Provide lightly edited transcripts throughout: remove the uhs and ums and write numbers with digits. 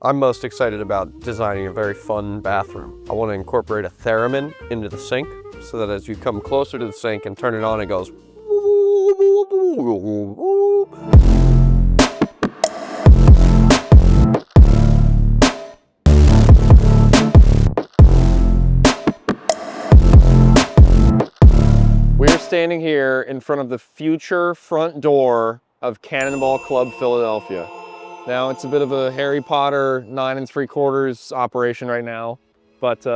I'm most excited about designing a very fun bathroom. I want to incorporate a theremin into the sink so that as you come closer to the sink and turn it on, it goes. We're standing here in front of the future front door of Cannonball Club, Philadelphia. Now, it's a bit of a Harry Potter 9 3/4 operation right now, but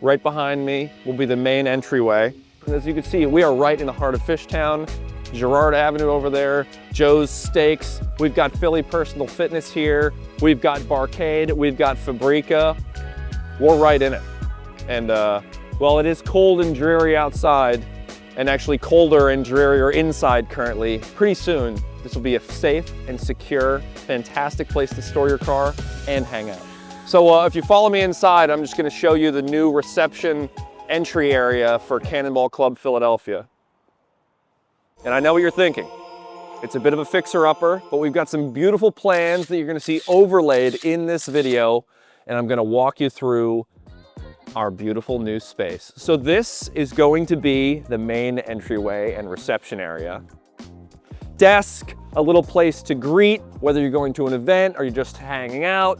right behind me will be the main entryway. And as you can see, we are right in the heart of Fishtown, Girard Avenue over there, Joe's Steaks. We've got Philly Personal Fitness here. We've got Barcade, we've got Fabrica. We're right in it. And while it is cold and dreary outside, and actually colder and drearier inside currently, pretty soon, this will be a safe and secure, fantastic place to store your car and hang out. So if you follow me inside, I'm just gonna show you the new reception entry area for Cannonball Club Philadelphia. And I know what you're thinking. It's a bit of a fixer-upper, but we've got some beautiful plans that you're gonna see overlaid in this video, and I'm gonna walk you through our beautiful new space. So this is going to be the main entryway and reception area. Desk, a little place to greet, whether you're going to an event or you're just hanging out,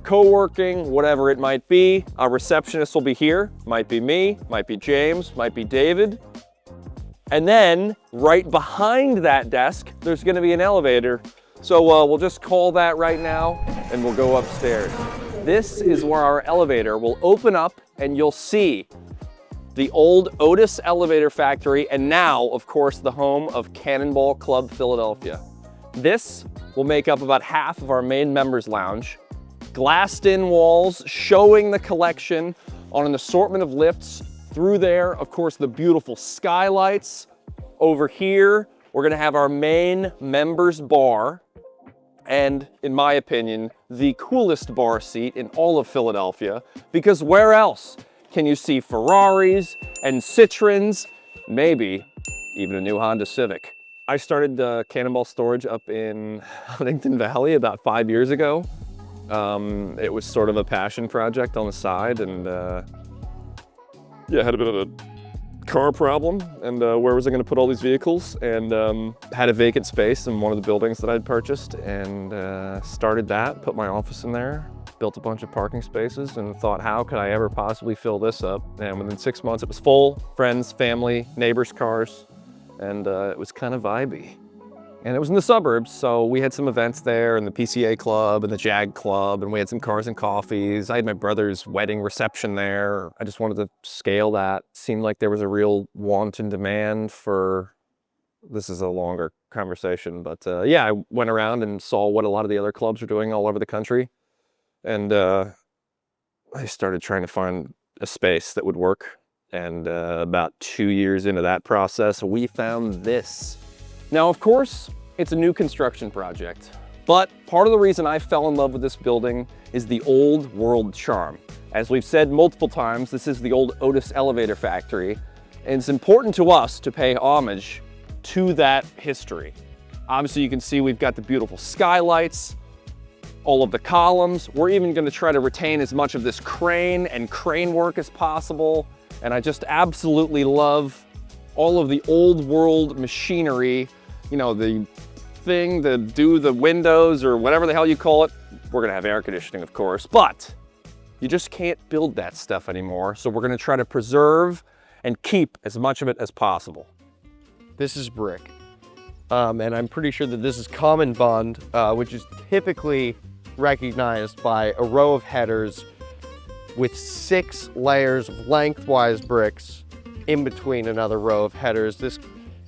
co-working, whatever it might be. Our receptionist will be here. Might be me, might be James, might be David. And then right behind that desk, there's gonna be an elevator. So we'll just call that right now and we'll go upstairs. This is where our elevator will open up and you'll see the old Otis elevator factory, and now, of course, the home of Cannonball Club Philadelphia. This will make up about half of our main members lounge. Glassed-in walls showing the collection on an assortment of lifts. Through there, of course, the beautiful skylights. Over here, we're gonna have our main members bar. And in my opinion, the coolest bar seat in all of Philadelphia, because where else can you see Ferraris and Citroens, maybe even a new Honda Civic? I started Cannonball Storage up in Huntington Valley about 5 years ago. It was sort of a passion project on the side, and yeah, I had a bit of a car problem, and where was I going to put all these vehicles, and had a vacant space in one of the buildings that I'd purchased, and started that, put my office in there, built a bunch of parking spaces, and thought, how could I ever possibly fill this up? And within 6 months it was full, friends, family, neighbors' cars, and it was kind of vibey. And it was in the suburbs, so we had some events there, and the PCA Club and the JAG Club, and we had some cars and coffees. I had my brother's wedding reception there. I just wanted to scale that. Seemed like there was a real want and demand for, this is a longer conversation, but yeah, I went around and saw what a lot of the other clubs are doing all over the country. And I started trying to find a space that would work. And about 2 years into that process, we found this. Now, of course, it's a new construction project, but part of the reason I fell in love with this building is the old world charm. As we've said multiple times, this is the old Otis elevator factory, and it's important to us to pay homage to that history. Obviously, you can see we've got the beautiful skylights, all of the columns. We're even going to try to retain as much of this crane and crane work as possible, and I just absolutely love all of the old world machinery, you know, the thing to do the windows or whatever the hell you call it. We're gonna have air conditioning, of course, but you just can't build that stuff anymore. So we're gonna try to preserve and keep as much of it as possible. This is brick, and I'm pretty sure that this is common bond, which is typically recognized by a row of headers with 6 layers of lengthwise bricks in between another row of headers. This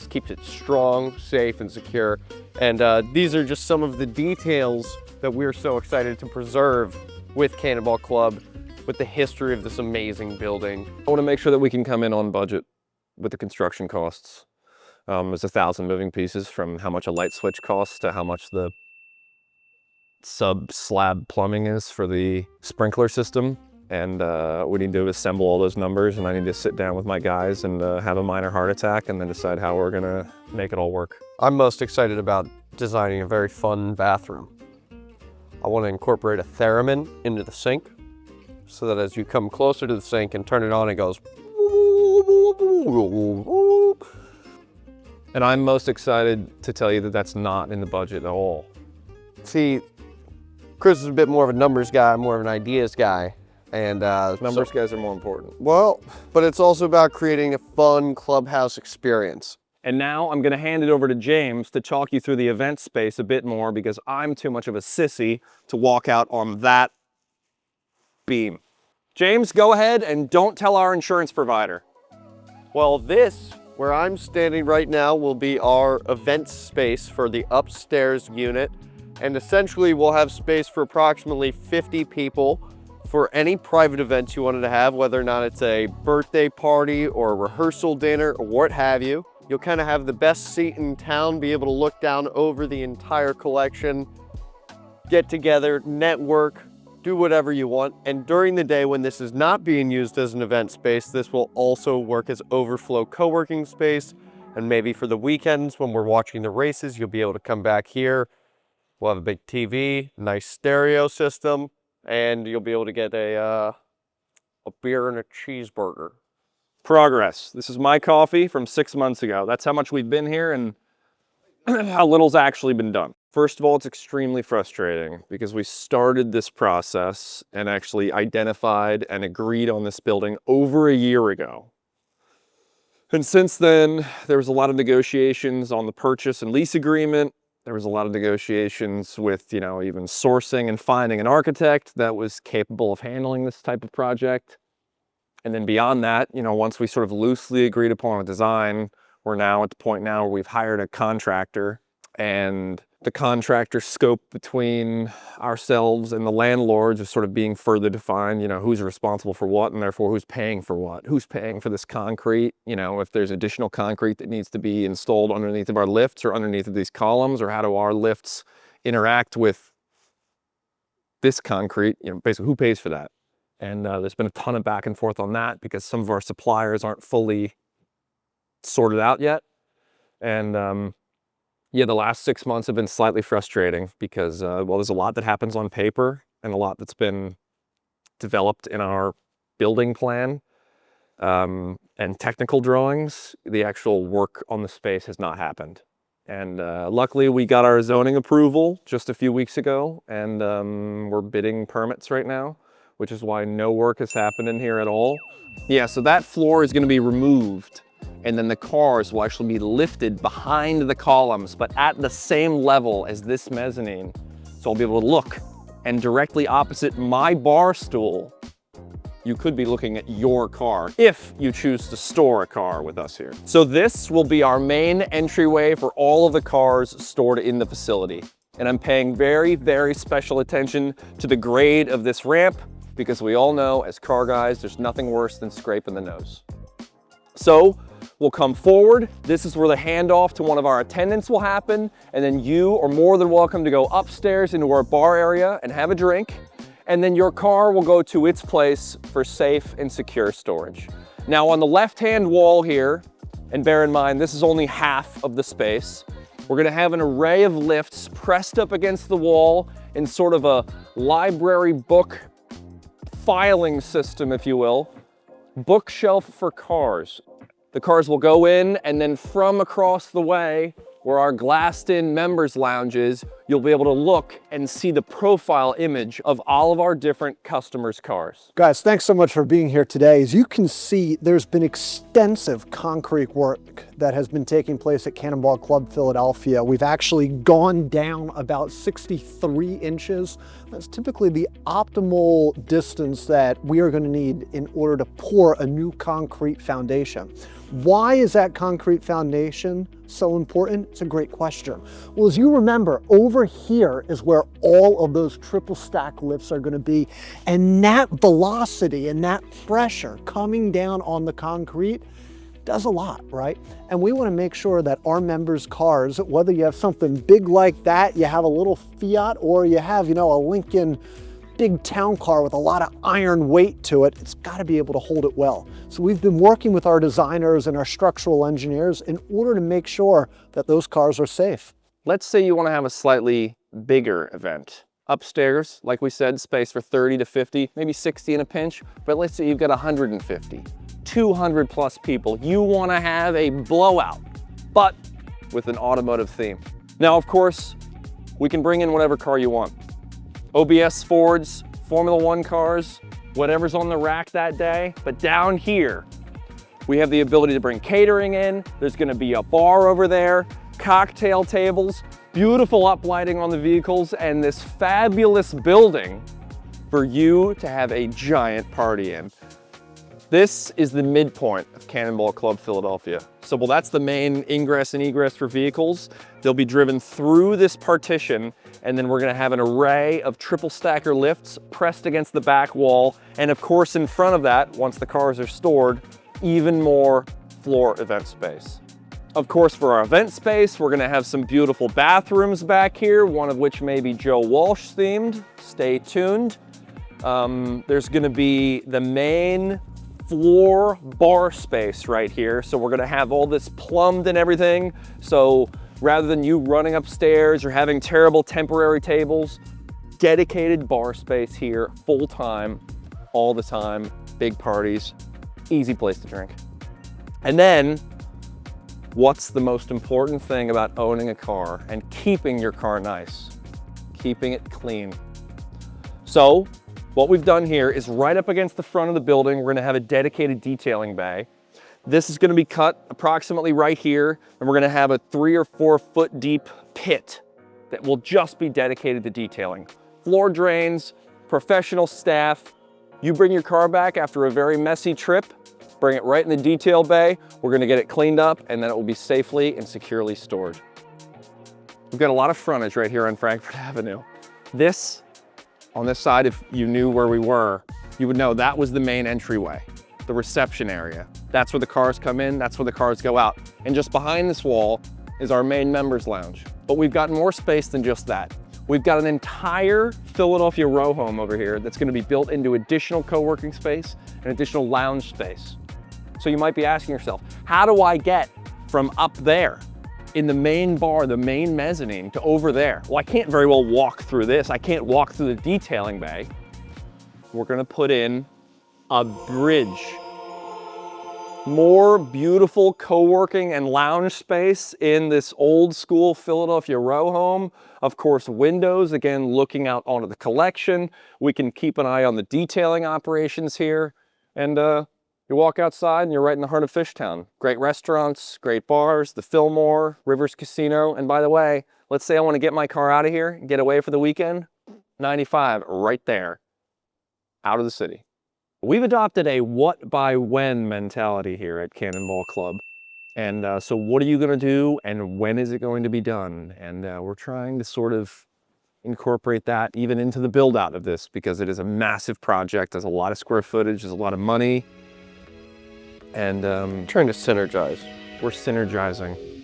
keeps it strong, safe, and secure. And these are just some of the details that we're so excited to preserve with Cannonball Club, with the history of this amazing building. I want to make sure that we can come in on budget with the construction costs. There's 1,000 moving pieces, from how much a light switch costs to how much the sub-slab plumbing is for the sprinkler system. And we need to assemble all those numbers, and I need to sit down with my guys and have a minor heart attack and then decide how we're gonna make it all work. I'm most excited about designing a very fun bathroom. I want to incorporate a theremin into the sink so that as you come closer to the sink and turn it on, it goes. And I'm most excited to tell you that that's not in the budget at all. See, Chris is a bit more of a numbers guy, more of an ideas guy. And Numbers guys are more important. Well, but it's also about creating a fun clubhouse experience. And now I'm gonna hand it over to James to talk you through the event space a bit more because I'm too much of a sissy to walk out on that beam. James, go ahead and don't tell our insurance provider. Well, this, where I'm standing right now, will be our event space for the upstairs unit. And essentially we'll have space for approximately 50 people for any private events you wanted to have, whether or not it's a birthday party or a rehearsal dinner or what have you. You'll kind of have the best seat in town, be able to look down over the entire collection, get together, network, do whatever you want. And during the day when this is not being used as an event space, this will also work as overflow co-working space. And maybe for the weekends when we're watching the races, you'll be able to come back here. We'll have a big TV, nice stereo system, and you'll be able to get a beer and a cheeseburger. Progress. This is my coffee from 6 months ago. That's how much we've been here and how little's actually been done. First of all, it's extremely frustrating because we started this process and actually identified and agreed on this building over a year ago. And since then, there was a lot of negotiations on the purchase and lease agreement. There was a lot of negotiations with, even sourcing and finding an architect that was capable of handling this type of project. And then beyond that, once we sort of loosely agreed upon a design, we're now at the point now where we've hired a contractor, and the contractor scope between ourselves and the landlords is sort of being further defined, who's responsible for what and therefore who's paying for what, who's paying for this concrete, if there's additional concrete that needs to be installed underneath of our lifts or underneath of these columns, or how do our lifts interact with this concrete, basically who pays for that. And there's been a ton of back and forth on that because some of our suppliers aren't fully sorted out yet. And yeah, the last 6 months have been slightly frustrating because, there's a lot that happens on paper and a lot that's been developed in our building plan and technical drawings. The actual work on the space has not happened. And luckily we got our zoning approval just a few weeks ago, and we're bidding permits right now, which is why no work has happened in here at all. Yeah, so that floor is gonna be removed, and then the cars will actually be lifted behind the columns, but at the same level as this mezzanine. So I'll be able to look, and directly opposite my bar stool, you could be looking at your car if you choose to store a car with us here. So this will be our main entryway for all of the cars stored in the facility. And I'm paying very, very special attention to the grade of this ramp, because we all know as car guys, there's nothing worse than scraping the nose. So we'll come forward. This is where the handoff to one of our attendants will happen. And then you are more than welcome to go upstairs into our bar area and have a drink. And then your car will go to its place for safe and secure storage. Now on the left-hand wall here, and bear in mind, this is only half of the space, we're gonna have an array of lifts pressed up against the wall in sort of a library book filing system, if you will, bookshelf for cars. The cars will go in, and then from across the way, where our glassed-in members lounge is, you'll be able to look and see the profile image of all of our different customers' cars. Guys, thanks so much for being here today. As you can see, there's been extensive concrete work that has been taking place at Cannonball Club Philadelphia. We've actually gone down about 63 inches. That's typically the optimal distance that we are going to need in order to pour a new concrete foundation. Why is that concrete foundation so important? It's a great question. Well, as you remember, over here is where all of those triple stack lifts are going to be. And that velocity and that pressure coming down on the concrete does a lot, right? And we want to make sure that our members' cars, whether you have something big like that, you have a little Fiat, or you have, a Lincoln big town car with a lot of iron weight to it, it's got to be able to hold it well. So we've been working with our designers and our structural engineers in order to make sure that those cars are safe. Let's say you want to have a slightly bigger event. Upstairs, like we said, space for 30 to 50, maybe 60 in a pinch, but let's say you've got 150, 200 plus people. You want to have a blowout, but with an automotive theme. Now, of course, we can bring in whatever car you want. OBS Fords, Formula One cars, whatever's on the rack that day. But down here, we have the ability to bring catering in. There's gonna be a bar over there, cocktail tables, beautiful uplighting on the vehicles, and this fabulous building for you to have a giant party in. This is the midpoint of Cannonball Club Philadelphia. So, well, that's the main ingress and egress for vehicles. They'll be driven through this partition, and then we're gonna have an array of triple stacker lifts pressed against the back wall. And of course, in front of that, once the cars are stored, even more floor event space. Of course, for our event space, we're gonna have some beautiful bathrooms back here, one of which may be Joe Walsh themed. Stay tuned. There's gonna be the main floor bar space right here. So we're gonna have all this plumbed and everything. So rather than you running upstairs or having terrible temporary tables, dedicated bar space here, full time, all the time, big parties, easy place to drink. And then, what's the most important thing about owning a car and keeping your car nice? Keeping it clean. So, what we've done here is right up against the front of the building, we're gonna have a dedicated detailing bay. This is gonna be cut approximately right here, and we're gonna have a 3 or 4 foot deep pit that will just be dedicated to detailing. Floor drains, professional staff. You bring your car back after a very messy trip, bring it right in the detail bay. We're gonna get it cleaned up, and then it will be safely and securely stored. We've got a lot of frontage right here on Frankfurt Avenue. This, on this side, if you knew where we were, you would know that was the main entryway, the reception area. That's where the cars come in, that's where the cars go out. And just behind this wall is our main members lounge. But we've got more space than just that. We've got an entire Philadelphia row home over here that's gonna be built into additional co-working space and additional lounge space. So you might be asking yourself, how do I get from up there in the main bar, the main mezzanine, to over there? Well, I can't very well walk through this. I can't walk through the detailing bay. We're gonna put in a bridge. More beautiful co-working and lounge space in this old school Philadelphia row home. Of course, windows, again, looking out onto the collection. We can keep an eye on the detailing operations here. And you walk outside and you're right in the heart of Fishtown. Great restaurants, great bars, the Fillmore, Rivers Casino. And by the way, let's say I want to get my car out of here and get away for the weekend. 95 right there, out of the city. We've adopted a what by when mentality here at Cannonball Club. And so what are you gonna do and when is it going to be done? And we're trying to sort of incorporate that even into the build out of this, because it is a massive project. There's a lot of square footage, there's a lot of money. And Trying to synergize. we're synergizing.